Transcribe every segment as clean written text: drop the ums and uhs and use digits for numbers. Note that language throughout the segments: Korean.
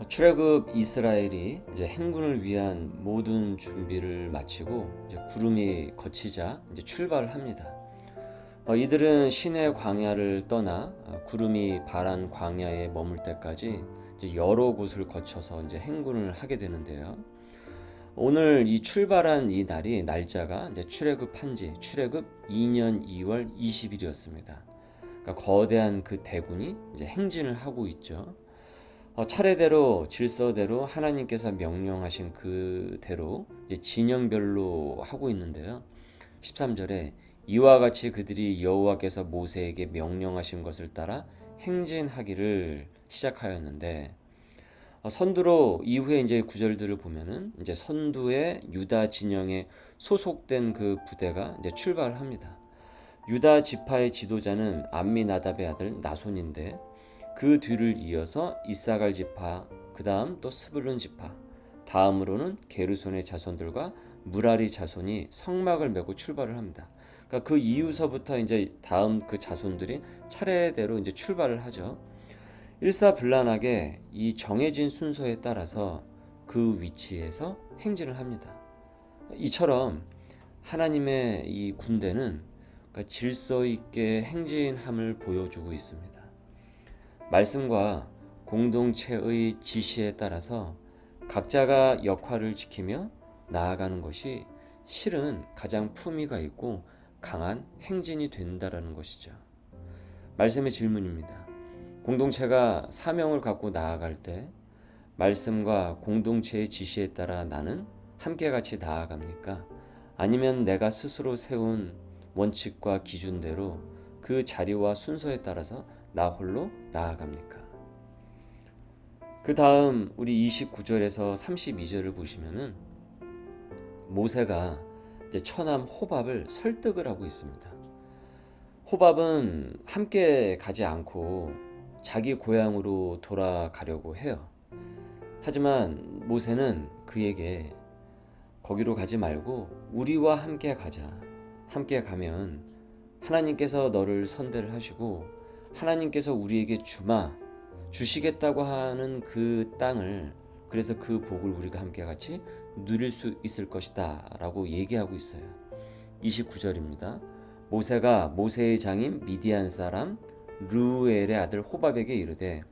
출애굽 이스라엘이 이제 행군을 위한 모든 준비를 마치고 이제 구름이 걷히자 이제 출발을 합니다. 이들은 시내 광야를 떠나 구름이 바란 광야에 머물 때까지 이제 여러 곳을 거쳐서 이제 행군을 하게 되는데요. 오늘 이 출발한 이 날이 날짜가 이제 출애굽한 지 출애굽 2년 2월 20일이었습니다. 그러니까 거대한 그 대군이 이제 행진을 하고 있죠. 차례대로 질서대로 하나님께서 명령하신 그대로 이제 진영별로 하고 있는데요. 13절에 이와 같이 그들이 여호와께서 모세에게 명령하신 것을 따라 행진하기를 시작하였는데, 선두로 이후에 이제 구절들을 보면은 이제 선두에 유다 진영에 소속된 그 부대가 이제 출발합니다. 유다 지파의 지도자는 암미나답의 아들 나손인데, 그 뒤를 이어서 이사갈 지파, 그 다음 또 스불론 지파, 다음으로는 게르손의 자손들과 무라리 자손이 성막을 메고 출발을 합니다. 그러니까 그 이후서부터 이제 다음 그 자손들이 차례대로 이제 출발을 하죠. 일사불란하게 이 정해진 순서에 따라서 그 위치에서 행진을 합니다. 이처럼 하나님의 이 군대는 그러니까 질서 있게 행진함을 보여주고 있습니다. 말씀과 공동체의 지시에 따라서 각자가 역할을 지키며 나아가는 것이 실은 가장 품위가 있고 강한 행진이 된다라는 것이죠. 말씀의 질문입니다. 공동체가 사명을 갖고 나아갈 때 말씀과 공동체의 지시에 따라 나는 함께 같이 나아갑니까? 아니면 내가 스스로 세운 원칙과 기준대로 그 자리와 순서에 따라서 나 홀로 나아갑니까? 그 다음 우리 29절에서 32절을 보시면은 모세가 이제 처남 호밥을 설득을 하고 있습니다. 호밥은 함께 가지 않고 자기 고향으로 돌아가려고 해요. 하지만 모세는 그에게 거기로 가지 말고 우리와 함께 가자. 함께 가면 하나님께서 너를 선대를 하시고 하나님께서 우리에게 주시겠다고 하는 그 땅을, 그래서 그 복을 우리가 함께 같이 누릴 수 있을 것이다 라고 얘기하고 있어요. 29절입니다. 모세가 모세의 장인 미디안 사람 르우엘의 아들 호밥에게 이르되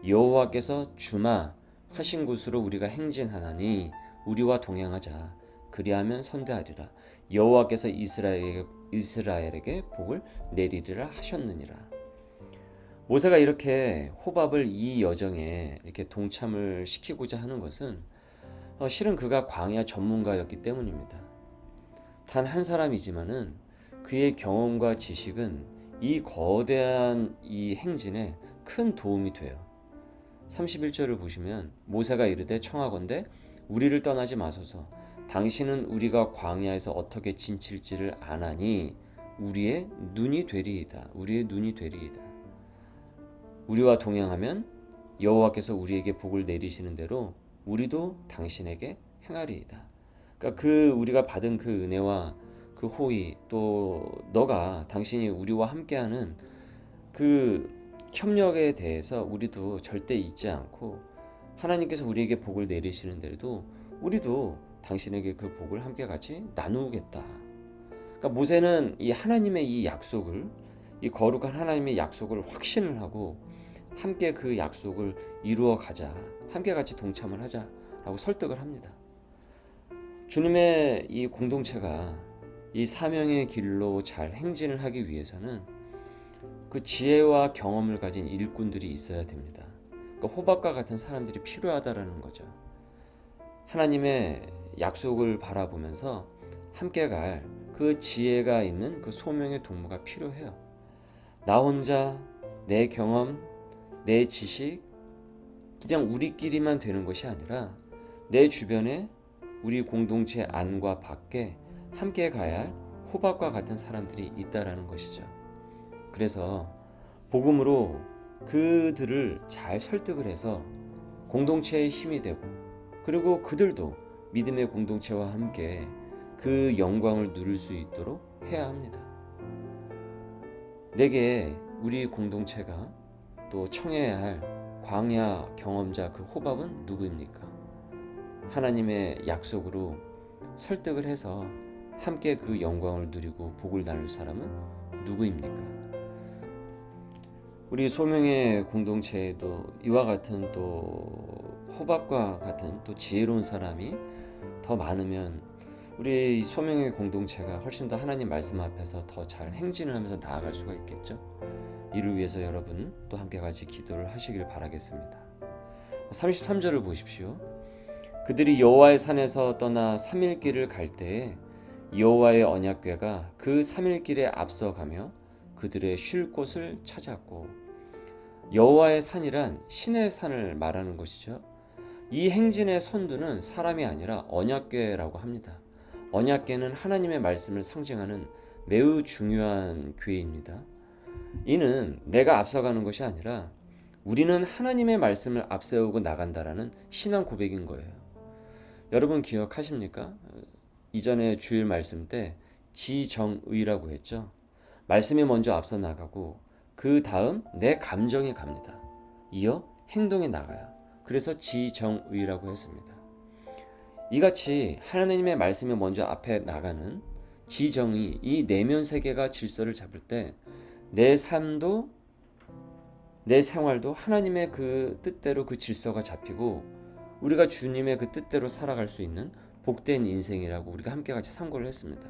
여호와께서 주마 하신 곳으로 우리가 행진하나니 우리와 동행하자. 그리하면 선대하리라. 여호와께서 이스라엘에게 복을 내리리라 하셨느니라. 모세가 이렇게 호밥을 이 여정에 이렇게 동참을 시키고자 하는 것은 실은 그가 광야 전문가였기 때문입니다. 단 한 사람이지만은 그의 경험과 지식은 이 거대한 이 행진에 큰 도움이 돼요. 31절을 보시면 모세가 이르되 청하건대 우리를 떠나지 마소서. 당신은 우리가 광야에서 어떻게 지칠지를 아나니 우리의 눈이 되리이다. 우리의 눈이 되리이다. 우리와 동행하면 여호와께서 우리에게 복을 내리시는 대로 우리도 당신에게 행하리이다. 그러니까 그 우리가 받은 그 은혜와 그 호의, 또 당신이 우리와 함께하는 그 협력에 대해서 우리도 절대 잊지 않고 하나님께서 우리에게 복을 내리시는 대로 우리도 당신에게 그 복을 함께 같이 나누겠다. 그러니까 모세는 이 하나님의 이 약속을, 이 거룩한 하나님의 약속을 확신을 하고 함께 그 약속을 이루어 가자, 함께 같이 동참을 하자라고 설득을 합니다. 주님의 이 공동체가 이 사명의 길로 잘 행진을 하기 위해서는 그 지혜와 경험을 가진 일꾼들이 있어야 됩니다. 그러니까 호박과 같은 사람들이 필요하다라는 거죠. 하나님의 약속을 바라보면서 함께 갈 그 지혜가 있는 그 소명의 동무가 필요해요. 나 혼자, 내 경험, 내 지식, 그냥 우리끼리만 되는 것이 아니라 내 주변에 우리 공동체 안과 밖에 함께 가야 할 호박과 같은 사람들이 있다라는 것이죠. 그래서 복음으로 그들을 잘 설득을 해서 공동체의 힘이 되고, 그리고 그들도 믿음의 공동체와 함께 그 영광을 누릴 수 있도록 해야 합니다. 내게 우리 공동체가 또 청해야 할 광야 경험자 그 호밥은 누구입니까? 하나님의 약속으로 설득을 해서 함께 그 영광을 누리고 복을 나눌 사람은 누구입니까? 우리 소명의 공동체에도 이와 같은 또 호밥과 같은 또 지혜로운 사람이 더 많으면 우리 소명의 공동체가 훨씬 더 하나님 말씀 앞에서 더 잘 행진을 하면서 나아갈 수가 있겠죠. 이를 위해서 여러분 또 함께 같이 기도를 하시길 바라겠습니다. 33절을 보십시오. 그들이 여호와의 산에서 떠나 3일 길을 갈 때에 여호와의 언약궤가 그 3일 길에 앞서가며 그들의 쉴 곳을 찾았고, 여호와의 산이란 신의 산을 말하는 것이죠. 이 행진의 선두는 사람이 아니라 언약궤라고 합니다. 언약궤는 하나님의 말씀을 상징하는 매우 중요한 궤입니다. 이는 내가 앞서가는 것이 아니라 우리는 하나님의 말씀을 앞세우고 나간다라는 신앙 고백인 거예요. 여러분 기억하십니까? 이전에 주일 말씀 때 지정의라고 했죠. 말씀이 먼저 앞서 나가고 그 다음 내 감정이 갑니다. 이어 행동이 나가요. 그래서 지정의라고 했습니다. 이같이 하나님의 말씀이 먼저 앞에 나가는 지정의, 이 내면 세계가 질서를 잡을 때 내 삶도 내 생활도 하나님의 그 뜻대로 그 질서가 잡히고 우리가 주님의 그 뜻대로 살아갈 수 있는 복된 인생이라고 우리가 함께 같이 상고를 했습니다.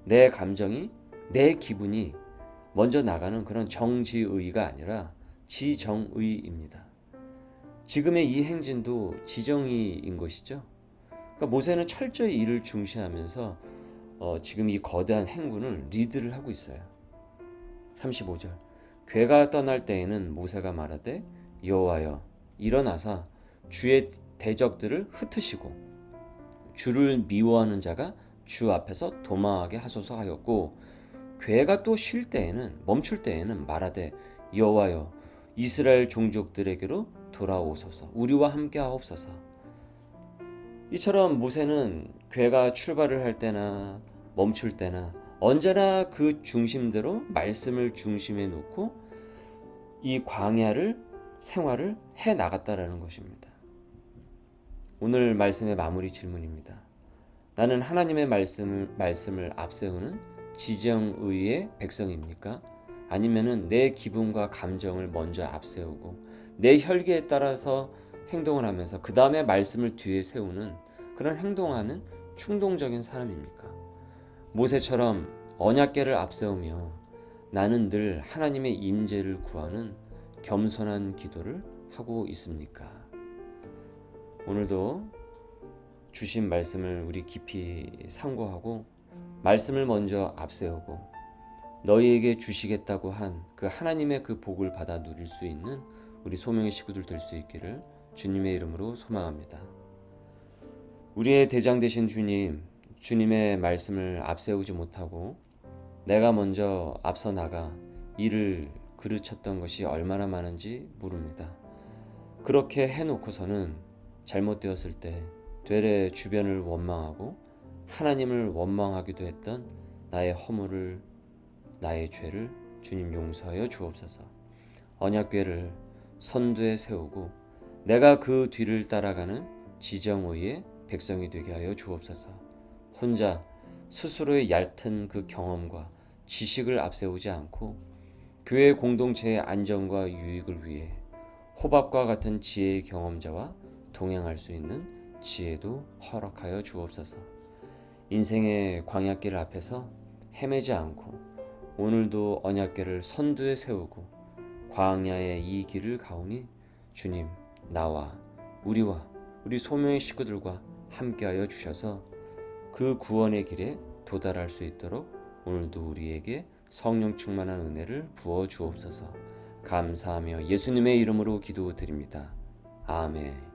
내 감정이, 내 기분이 먼저 나가는 그런 정지의가 아니라 지정의입니다. 지금의 이 행진도 지정의인 것이죠. 그러니까 모세는 철저히 이를 중시하면서 지금 이 거대한 행군을 리드를 하고 있어요. 35절 궤가 떠날 때에는 모세가 말하되 여호와여 일어나사 주의 대적들을 흩으시고 주를 미워하는 자가 주 앞에서 도망하게 하소서 하였고, 궤가 또 쉴 때에는 멈출 때에는 말하되 여호와여 이스라엘 종족들에게로 돌아오소서 우리와 함께 하옵소서. 이처럼 모세는 궤가 출발을 할 때나 멈출 때나 언제나 그 중심대로 말씀을 중심에 놓고 이 광야를 생활을 해 나갔다라는 것입니다. 오늘 말씀의 마무리 질문입니다. 나는 하나님의 말씀을 앞세우는 지정의의 백성입니까? 아니면은 내 기분과 감정을 먼저 앞세우고 내 혈기에 따라서 행동을 하면서 그 다음에 말씀을 뒤에 세우는 그런 행동하는 충동적인 사람입니까? 모세처럼 언약궤를 앞세우며 나는 늘 하나님의 임재를 구하는 겸손한 기도를 하고 있습니까? 오늘도 주신 말씀을 우리 깊이 상고하고 말씀을 먼저 앞세우고 너희에게 주시겠다고 한 그 하나님의 그 복을 받아 누릴 수 있는 우리 소명의 식구들 될 수 있기를 주님의 이름으로 소망합니다. 우리의 대장 되신 주님의 말씀을 앞세우지 못하고 내가 먼저 앞서 나가 이를 그르쳤던 것이 얼마나 많은지 모릅니다. 그렇게 해놓고서는 잘못되었을 때 되레 주변을 원망하고 하나님을 원망하기도 했던 나의 허물을, 나의 죄를 주님 용서하여 주옵소서. 언약궤를 선두에 세우고 내가 그 뒤를 따라가는 지정의의 백성이 되게 하여 주옵소서. 혼자 스스로의 얕은 그 경험과 지식을 앞세우지 않고 교회 공동체의 안전과 유익을 위해 호밥과 같은 지혜의 경험자와 동행할 수 있는 지혜도 허락하여 주옵소서. 인생의 광야길 앞에서 헤매지 않고 오늘도 언약궤를 선두에 세우고 광야의 이 길을 가오니 주님 나와 우리와 우리 소명의 식구들과 함께하여 주셔서 그 구원의 길에 도달할 수 있도록 오늘도 우리에게 성령 충만한 은혜를 부어 주옵소서. 감사하며 예수님의 이름으로 기도드립니다. 아멘.